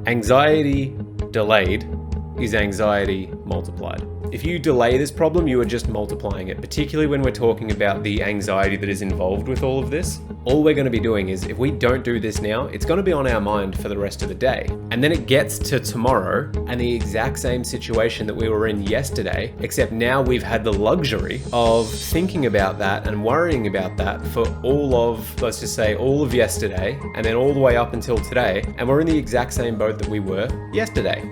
Anxiety delayed is anxiety multiplied. If you delay this problem, you are just multiplying it, particularly when we're talking about the anxiety that is involved with all of this. All we're going to be doing is, if we don't do this now, it's going to be on our mind for the rest of the day. And then it gets to tomorrow and the exact same situation that we were in yesterday, except now we've had the luxury of thinking about that and worrying about that for all of, let's just say, all of yesterday, and then all the way up until today, and we're in the exact same boat that we were yesterday.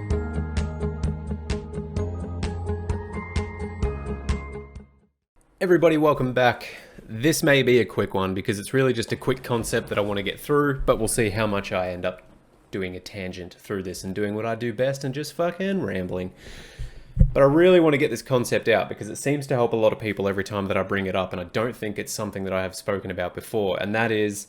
Everybody, welcome back. This may be a quick one because it's really just a quick concept that I want to get through, but we'll see how much I end up doing a tangent through this and doing what I do best and just fucking rambling. But I really want to get this concept out because it seems to help a lot of people every time that I bring it up, and I don't think it's something that I have spoken about before, and that is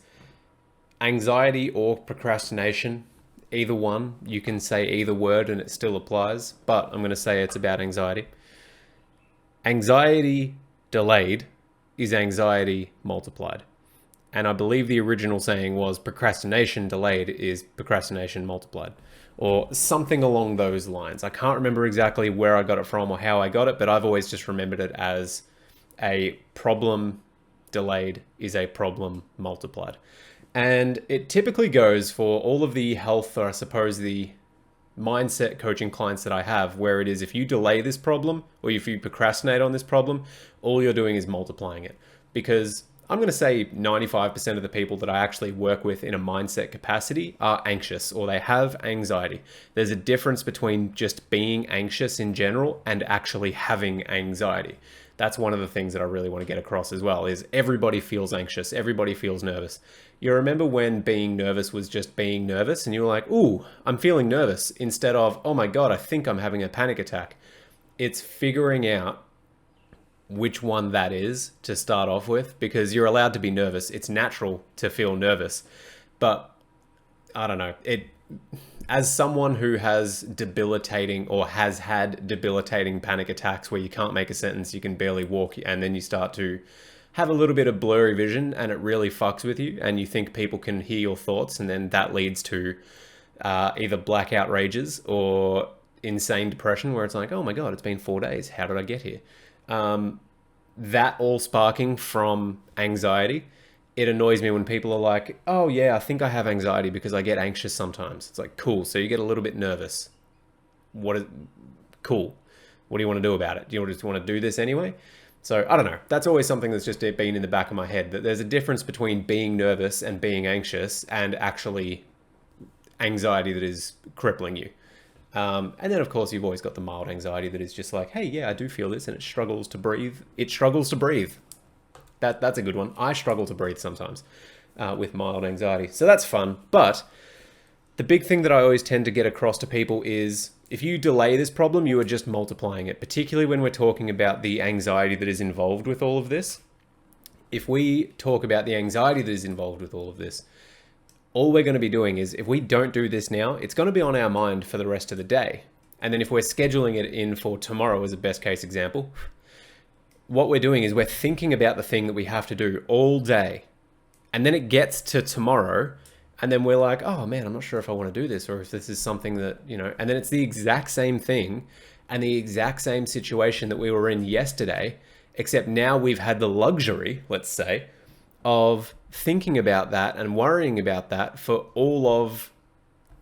anxiety or procrastination. Either one, you can say either word and it still applies, but I'm going to say it's about anxiety. Anxiety delayed is anxiety multiplied. And I believe the original saying was procrastination delayed is procrastination multiplied, or something along those lines. I can't remember exactly where I got it from or how I got it, but I've always just remembered it as a problem delayed is a problem multiplied. And it typically goes for all of the health, or I suppose the mindset coaching clients that I have, where it is, if you delay this problem or if you procrastinate on this problem, all you're doing is multiplying it. Because I'm going to say 95% of the people that I actually work with in a mindset capacity are anxious, or they have anxiety. There's a difference between just being anxious in general and actually having anxiety. That's one of the things that I really want to get across as well, is everybody feels anxious. Everybody feels nervous. You remember when being nervous was just being nervous and you were like, ooh, I'm feeling nervous, instead of, oh my God, I think I'm having a panic attack. It's figuring out which one that is to start off with, because you're allowed to be nervous. It's natural to feel nervous. But I don't know, as someone who has debilitating or has had debilitating panic attacks where you can't make a sentence, you can barely walk, and then you start to have a little bit of blurry vision and it really fucks with you and you think people can hear your thoughts, and then that leads to either blackout rages or insane depression where it's like, oh my God, it's been 4 days. How did I get here? That all sparking from anxiety. It annoys me when people are like, oh yeah, I think I have anxiety because I get anxious sometimes. It's like, cool. So you get a little bit nervous. Cool. What do you want to do about it? Do you just want to do this anyway? So I don't know. That's always something that's just been in the back of my head, that there's a difference between being nervous and being anxious and actually anxiety that is crippling you. And then of course you've always got the mild anxiety that is just like, hey, yeah, I do feel this, and it struggles to breathe. It struggles to breathe. That's a good one. I struggle to breathe sometimes with mild anxiety. So that's fun. But the big thing that I always tend to get across to people is, if you delay this problem, you are just multiplying it, particularly when we're talking about the anxiety that is involved with all of this. If we talk about the anxiety that is involved with all of this, all we're going to be doing is, if we don't do this now, it's going to be on our mind for the rest of the day. And then if we're scheduling it in for tomorrow as a best case example, what we're doing is we're thinking about the thing that we have to do all day. And then it gets to tomorrow, and then we're like, oh man, I'm not sure if I want to do this, or if this is something that, and then it's the exact same thing and the exact same situation that we were in yesterday, except now we've had the luxury, let's say, of thinking about that and worrying about that for all of,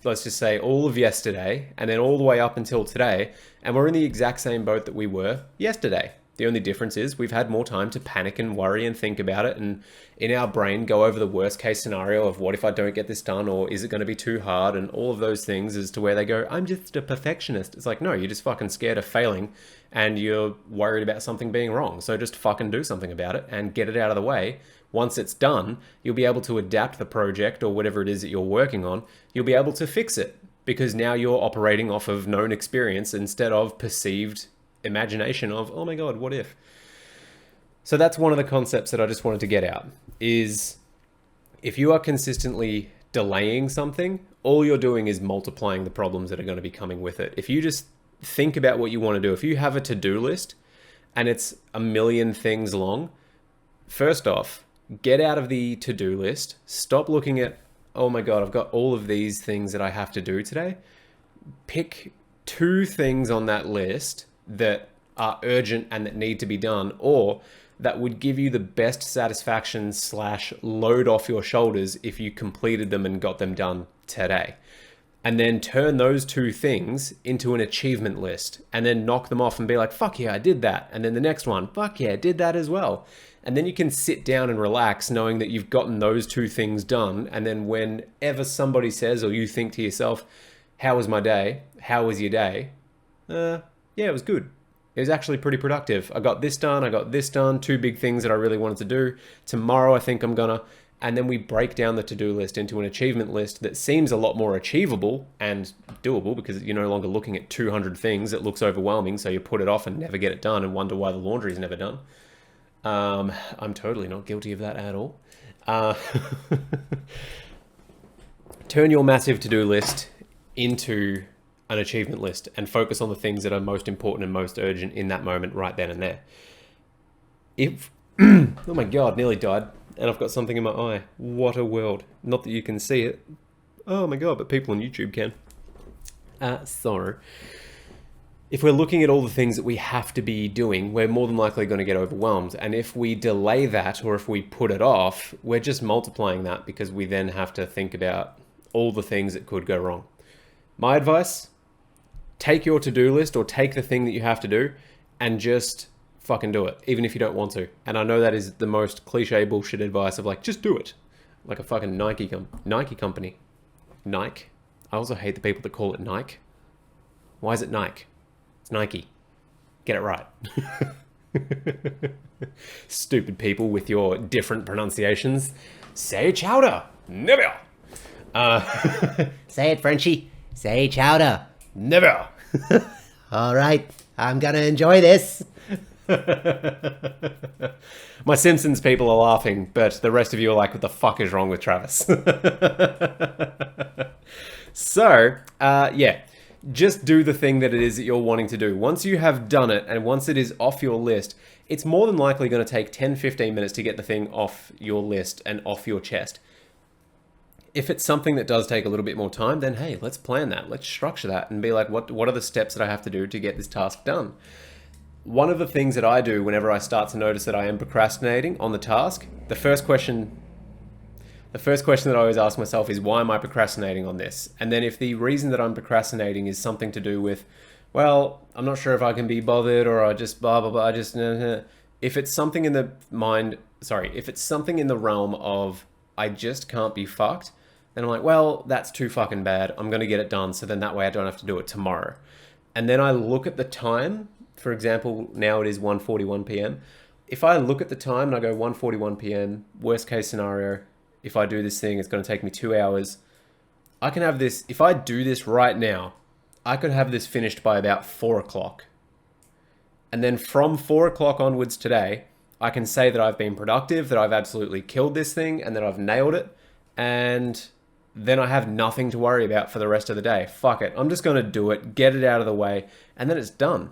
let's just say, all of yesterday, and then all the way up until today, and we're in the exact same boat that we were yesterday. The only difference is we've had more time to panic and worry and think about it, and in our brain go over the worst case scenario of, what if I don't get this done, or is it going to be too hard, and all of those things, as to where they go, I'm just a perfectionist. It's like, no, you're just fucking scared of failing and you're worried about something being wrong. So just fucking do something about it and get it out of the way. Once it's done, you'll be able to adapt the project or whatever it is that you're working on. You'll be able to fix it because now you're operating off of known experience instead of perceived imagination of, oh my God, what if? So that's one of the concepts that I just wanted to get out, is if you are consistently delaying something, all you're doing is multiplying the problems that are going to be coming with it. If you just think about what you want to do, if you have a to-do list and it's a million things long, first off, get out of the to-do list, stop looking at oh my God, I've got all of these things that I have to do today. Pick 2 things on that list that are urgent and that need to be done, or that would give you the best satisfaction / load off your shoulders if you completed them and got them done today. And then turn those 2 things into an achievement list and then knock them off and be like, fuck yeah, I did that. And then the next one, fuck yeah, I did that as well. And then you can sit down and relax knowing that you've gotten those 2 things done. And then whenever somebody says, or you think to yourself, how was my day? How was your day? Yeah, it was good. It was actually pretty productive. I got this done. I got this done. 2 big things that I really wanted to do. Tomorrow, I think I'm gonna. And then we break down the to-do list into an achievement list that seems a lot more achievable and doable because you're no longer looking at 200 things. It looks overwhelming, so you put it off and never get it done and wonder why the laundry is never done. I'm totally not guilty of that at all. Turn your massive to-do list into an achievement list and focus on the things that are most important and most urgent in that moment right then and there. If, oh my God, nearly died. And I've got something in my eye. What a world. Not that you can see it. Oh my God, but people on YouTube can. So, if we're looking at all the things that we have to be doing, we're more than likely going to get overwhelmed. And if we delay that, or if we put it off, we're just multiplying that because we then have to think about all the things that could go wrong. My advice, take your to-do list or take the thing that you have to do and just fucking do it, even if you don't want to. And I know that is the most cliche bullshit advice of like, just do it. Like a fucking Nike company. Nike. I also hate the people that call it Nike. Why is it Nike? It's Nike. Get it right. Stupid people with your different pronunciations. Say chowder. Never. Say it, Frenchie. Say chowder. Never. All right, I'm gonna enjoy this. My Simpsons people are laughing, but the rest of you are like, what the fuck is wrong with Travis? So, yeah, just do the thing that it is that you're wanting to do. Once you have done it and once it is off your list, it's more than likely going to take 10-15 minutes to get the thing off your list and off your chest. If it's something that does take a little bit more time, then hey, let's plan that. Let's structure that and be like, what are the steps that I have to do to get this task done? One of the things that I do whenever I start to notice that I am procrastinating on the task, the first question that I always ask myself is, why am I procrastinating on this? And then if the reason that I'm procrastinating is something to do with, well, I'm not sure if I can be bothered, or I just blah, blah, blah, if it's something in the if it's something in the realm of, I just can't be fucked, then I'm like, well, that's too fucking bad. I'm going to get it done. So then that way I don't have to do it tomorrow. And then I look at the time. For example, now it is 1:41 p.m. If I look at the time and I go 1:41 p.m., worst case scenario, if I do this thing, it's going to take me 2 hours. I can have this, if I do this right now, I could have this finished by about 4 o'clock. And then from 4 o'clock onwards today, I can say that I've been productive, that I've absolutely killed this thing, and that I've nailed it. And then I have nothing to worry about for the rest of the day. Fuck it. I'm just going to do it, get it out of the way, and then it's done.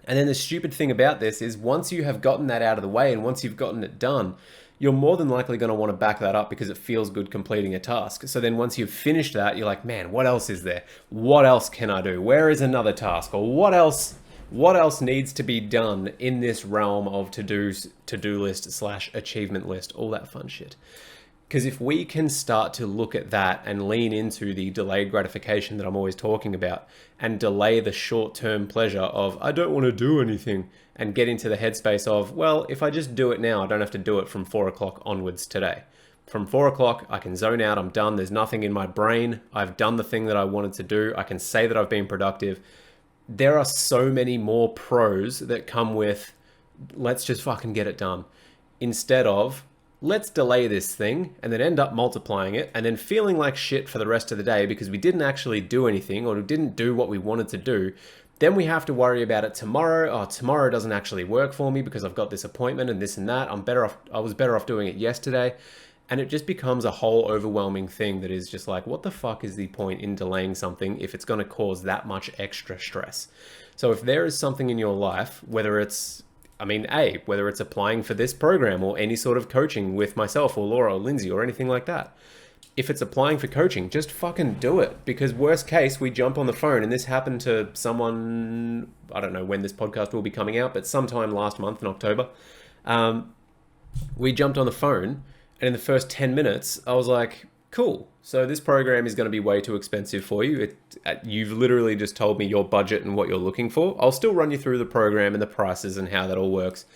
And then the stupid thing about this is once you have gotten that out of the way and once you've gotten it done, you're more than likely going to want to back that up because it feels good completing a task. So then once you've finished that, you're like, man, what else is there? What else can I do? Where is another task? Or what else needs to be done in this realm of to-do list / achievement list, all that fun shit. Because if we can start to look at that and lean into the delayed gratification that I'm always talking about and delay the short-term pleasure of, I don't want to do anything, and get into the headspace of, well, if I just do it now, I don't have to do it from 4 o'clock onwards today. From 4 o'clock, I can zone out, I'm done, there's nothing in my brain, I've done the thing that I wanted to do, I can say that I've been productive. There are so many more pros that come with, let's just fucking get it done, instead of, let's delay this thing and then end up multiplying it and then feeling like shit for the rest of the day because we didn't actually do anything or we didn't do what we wanted to do. Then we have to worry about it tomorrow. Oh, tomorrow doesn't actually work for me because I've got this appointment and this and that. I was better off doing it yesterday. And it just becomes a whole overwhelming thing that is just like, what the fuck is the point in delaying something if it's going to cause that much extra stress? So if there is something in your life, whether it's applying for this program or any sort of coaching with myself or Laura or Lindsay or anything like that, if it's applying for coaching, just fucking do it. Because worst case, we jump on the phone, and this happened to someone, I don't know when this podcast will be coming out, but sometime last month in October. We jumped on the phone, and in the first 10 minutes, I was like, cool. So this program is going to be way too expensive for you. You've literally just told me your budget and what you're looking for. I'll still run you through the program and the prices and how that all works,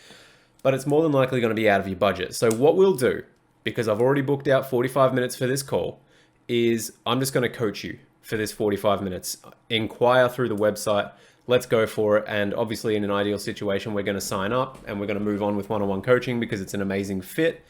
but it's more than likely going to be out of your budget. So what we'll do, because I've already booked out 45 minutes for this call, is I'm just going to coach you for this 45 minutes. Inquire through the website. Let's go for it. And obviously in an ideal situation, we're going to sign up and we're going to move on with one-on-one coaching because it's an amazing fit.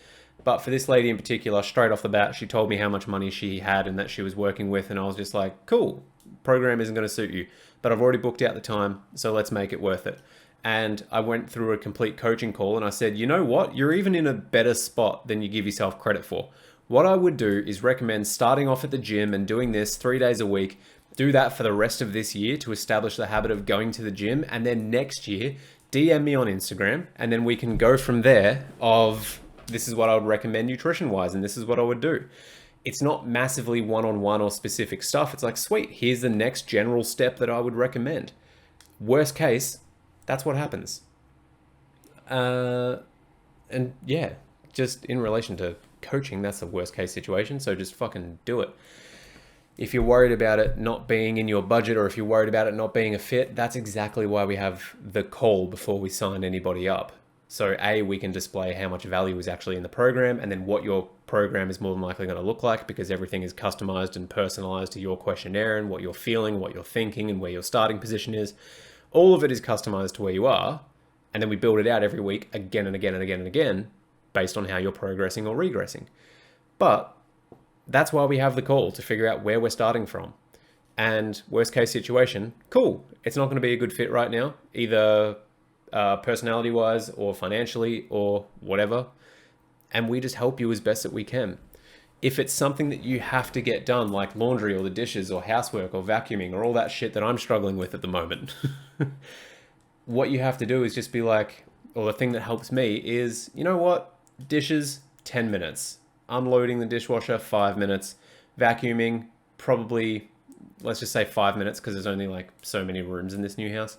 But for this lady in particular, straight off the bat, she told me how much money she had and that she was working with. And I was just like, cool, program isn't going to suit you, but I've already booked out the time. So let's make it worth it. And I went through a complete coaching call and I said, you know what? You're even in a better spot than you give yourself credit for. What I would do is recommend starting off at the gym and doing this 3 days a week. Do that for the rest of this year to establish the habit of going to the gym. And then next year, DM me on Instagram. And then we can go from there of this is what I would recommend nutrition-wise and this is what I would do. It's not massively one-on-one or specific stuff. It's like, sweet, here's the next general step that I would recommend. Worst case, that's what happens. And yeah, just in relation to coaching, that's the worst case situation. So just fucking do it. If you're worried about it not being in your budget or if you're worried about it not being a fit, that's exactly why we have the call before we sign anybody up. So A, we can display how much value is actually in the program and then what your program is more than likely going to look like because everything is customized and personalized to your questionnaire and what you're feeling, what you're thinking and where your starting position is. All of it is customized to where you are. And then we build it out every week again and again and again and again based on how you're progressing or regressing. But that's why we have the call to figure out where we're starting from. And worst case situation, cool. It's not going to be a good fit right now, either personality wise or financially or whatever. And we just help you as best that we can. If it's something that you have to get done, like laundry or the dishes or housework or vacuuming or all that shit that I'm struggling with at the moment, what you have to do is just be like, or the thing that helps me is, you know what? Dishes, 10 minutes. Unloading the dishwasher, 5 minutes. Vacuuming, probably, let's just say 5 minutes because there's only like so many rooms in this new house.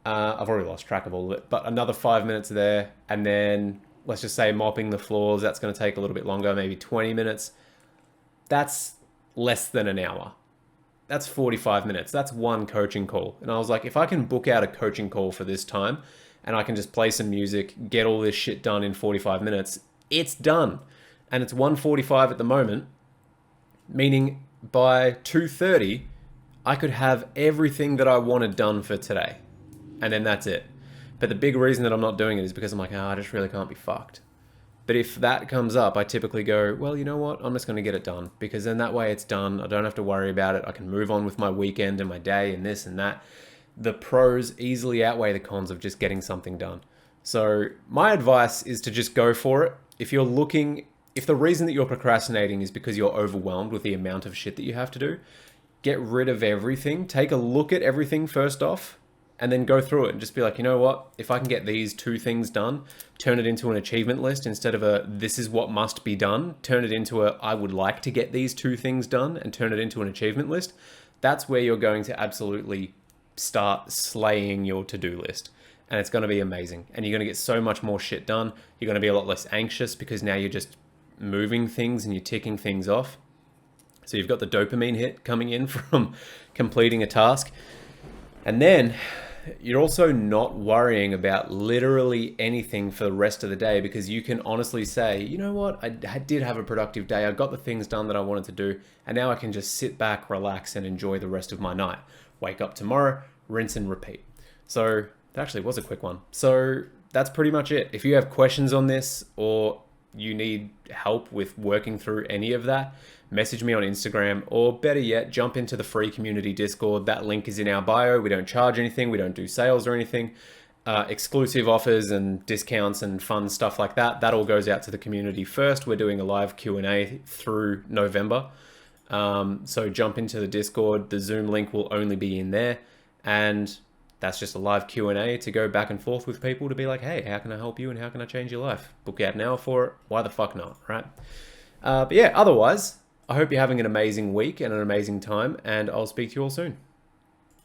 I've already lost track of all of it, but another 5 minutes there. And then let's just say mopping the floors, that's going to take a little bit longer, maybe 20 minutes. That's less than an hour. That's 45 minutes. That's one coaching call. And I was like, if I can book out a coaching call for this time and I can just play some music, get all this shit done in 45 minutes, it's done. And it's 1:45 at the moment, meaning by 2:30, I could have everything that I wanted done for today. And then that's it. But the big reason that I'm not doing it is because I'm like, I just really can't be fucked. But if that comes up, I typically go, well, you know what? I'm just going to get it done because then that way it's done. I don't have to worry about it. I can move on with my weekend and my day and this and that. The pros easily outweigh the cons of just getting something done. So my advice is to just go for it. If the reason that you're procrastinating is because you're overwhelmed with the amount of shit that you have to do, get rid of everything. Take a look at everything first off. And then go through it and just be like, you know what? If I can get these 2 things done, turn it into an achievement list instead of a this is what must be done. Turn it into a I would like to get these 2 things done and turn it into an achievement list. That's where you're going to absolutely start slaying your to-do list. And it's going to be amazing. And you're going to get so much more shit done. You're going to be a lot less anxious because now you're just moving things and you're ticking things off. So you've got the dopamine hit coming in from completing a task. And then you're also not worrying about literally anything for the rest of the day because you can honestly say, you know what, I did have a productive day. I got the things done that I wanted to do. And now I can just sit back, relax, and enjoy the rest of my night. Wake up tomorrow, rinse and repeat. So that actually was a quick one. So that's pretty much it. If you have questions on this or you need help with working through any of that, message me on Instagram, or better yet, jump into the free community Discord. That link is in our bio. We don't charge anything. We don't do sales or anything. Exclusive offers and discounts and fun stuff like that. That all goes out to the community first. We're doing a live Q&A through November. So jump into the Discord. The Zoom link will only be in there. And that's just a live Q&A to go back and forth with people to be like, hey, how can I help you and how can I change your life? Book out an hour for it. Why the fuck not, right? But yeah, otherwise, I hope you're having an amazing week and an amazing time, and I'll speak to you all soon.